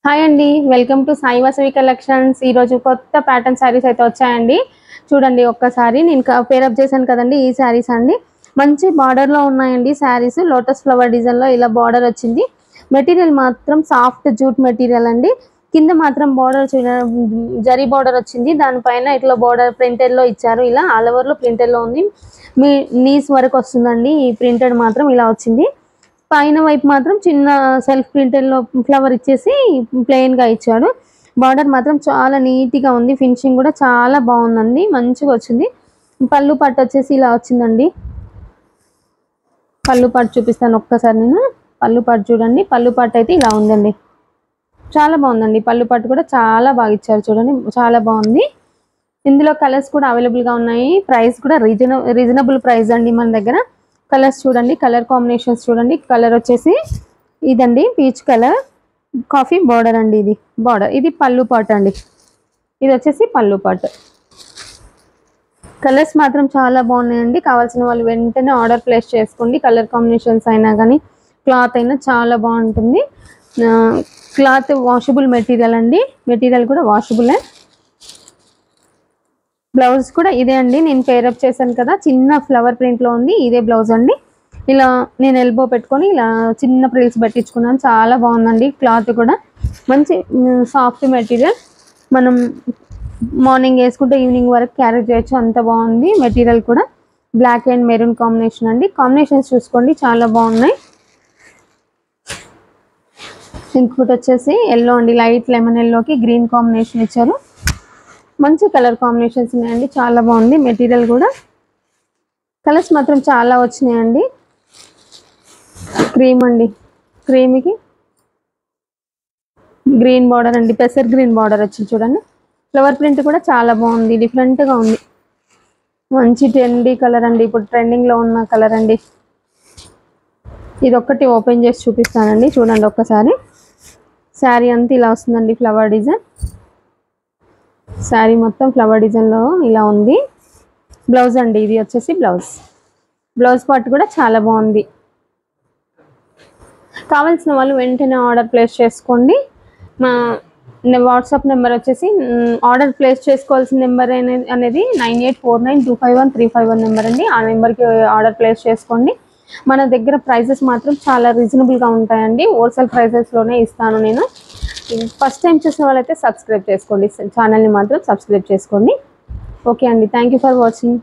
Hi అండి, welcome to Sai Vasavi collections. ఈరోజు కొత్త ప్యాటర్న్ శారీస్ అయితే వచ్చాయండి. చూడండి ఒక్కసారి నేను పేరప్ చేశాను కదండి. ఈ శారీస్ అండి మంచి బార్డర్లో ఉన్నాయండి. శారీస్ లోటస్ ఫ్లవర్ డిజైన్లో ఇలా బార్డర్ వచ్చింది. మెటీరియల్ మాత్రం సాఫ్ట్ జూట్ మెటీరియల్ అండి. కింద మాత్రం బార్డర్ జరీ బార్డర్ వచ్చింది. దానిపైన ఇట్లా బార్డర్ ప్రింటెడ్లో ఇచ్చారు. ఇలా ఆల్ ఓవర్లో ప్రింటెడ్లో ఉంది. మీ నీస్ వరకు వస్తుందండి. ఈ ప్రింటెడ్ మాత్రం ఇలా వచ్చింది. పైన వైపు మాత్రం చిన్న సెల్ఫ్ ప్రింటెడ్ లో ఫ్లవర్ ఇచ్చేసి ప్లెయిన్ గా ఇచ్చాడు. బార్డర్ మాత్రం చాలా నీట్ గా ఉంది. ఫినిషింగ్ కూడా చాలా బాగుందండి, మంచిగా వచ్చింది. పళ్ళు పట్టు వచ్చేసి ఇలా వచ్చిందండి. పళ్ళు పట్టు చూపిస్తాను ఒక్కసారి నేను. పళ్ళు పట్టు చూడండి. పళ్ళు పట్టు అయితే ఇలా ఉందండి, చాలా బాగుందండి. పళ్ళు పట్టు కూడా చాలా బాగా ఇచ్చారు చూడండి, చాలా బాగుంది. ఇందులో కలర్స్ కూడా అవైలబుల్ గా ఉన్నాయి. ప్రైస్ కూడా రీజనబుల్ ప్రైస్ అండి మన దగ్గర. కలర్స్ చూడండి, కలర్ కాంబినేషన్స్ చూడండి. కలర్ వచ్చేసి ఇదండి, పీచ్ కలర్, కాఫీ బార్డర్ అండి. ఇది బార్డర్, ఇది పళ్ళు పాట్ అండి. ఇది వచ్చేసి పళ్ళు పాట్. కలర్స్ మాత్రం చాలా బాగున్నాయండి. కావాల్సిన వాళ్ళు వెంటనే ఆర్డర్ ప్లేస్ చేసుకోండి. కలర్ కాంబినేషన్స్ అయినా కానీ క్లాత్ అయినా చాలా బాగుంటుంది. క్లాత్ వాషబుల్ మెటీరియల్ అండి. మెటీరియల్ కూడా వాషబుల్. బ్లౌజ్ కూడా ఇదే అండి, నేను పేరప్ చేశాను కదా, చిన్న ఫ్లవర్ ప్రింట్లో ఉంది. ఇదే బ్లౌజ్ అండి. ఇలా నేను ఎల్బో పెట్టుకొని ఇలా చిన్న ప్రిల్స్ పెట్టించుకున్నాను. చాలా బాగుందండి. క్లాత్ కూడా మంచి సాఫ్ట్ మెటీరియల్. మనం మార్నింగ్ వేసుకుంటే ఈవినింగ్ వరకు క్యారీ చేయొచ్చు, అంత బాగుంది. మెటీరియల్ కూడా బ్లాక్ అండ్ మెరూన్ కాంబినేషన్ అండి. కాంబినేషన్స్ చూసుకోండి, చాలా బాగున్నాయి. ఇంకోటి వచ్చేసి ఎల్లో అండి, లైట్ లెమన్ ఎల్లోకి గ్రీన్ కాంబినేషన్ ఇచ్చారు. మంచి కలర్ కాంబినేషన్స్ ఉన్నాయండి, చాలా బాగుంది. మెటీరియల్ కూడా కలర్స్ మాత్రం చాలా వచ్చినాయండి. క్రీమ్ అండి, క్రీమ్కి గ్రీన్ బార్డర్ అండి, పెసర్ గ్రీన్ బార్డర్ వచ్చింది చూడండి. ఫ్లవర్ ప్రింట్ కూడా చాలా బాగుంది, డిఫరెంట్గా ఉంది. మంచి ట్రెండీ కలర్ అండి, ఇప్పుడు ట్రెండింగ్లో ఉన్న కలర్ అండి. ఇది ఒక్కటి ఓపెన్ చేసి చూపిస్తానండి, చూడండి ఒక్కసారి. శారీ అంతా ఇలా వస్తుందండి, ఫ్లవర్ డిజైన్. శారీ మొత్తం ఫ్లవర్ డిజైన్లో ఇలా ఉంది. బ్లౌజ్ అండి, ఇది వచ్చేసి బ్లౌజ్ పార్ట్ కూడా చాలా బాగుంది. కావాల్సిన వాళ్ళు వెంటనే ఆర్డర్ ప్లేస్ చేసుకోండి. మా వాట్సాప్ నెంబర్ వచ్చేసి ఆర్డర్ ప్లేస్ చేసుకోవాల్సిన నెంబర్ అనేది 9849251351 నెంబర్ అండి. ఆ నెంబర్కి ఆర్డర్ ప్లేస్ చేసుకోండి. మన దగ్గర ప్రైజెస్ మాత్రం చాలా రీజనబుల్గా ఉంటాయండి. హోల్సేల్ ప్రైజెస్లోనే ఇస్తాను నేను. ఫస్ట్ టైం చూసిన వాళ్ళైతే సబ్స్క్రైబ్ చేసుకోండి, ఛానల్ని మాత్రం సబ్స్క్రైబ్ చేసుకోండి. ఓకే అండి, థ్యాంక్ యూ ఫర్ వాచింగ్.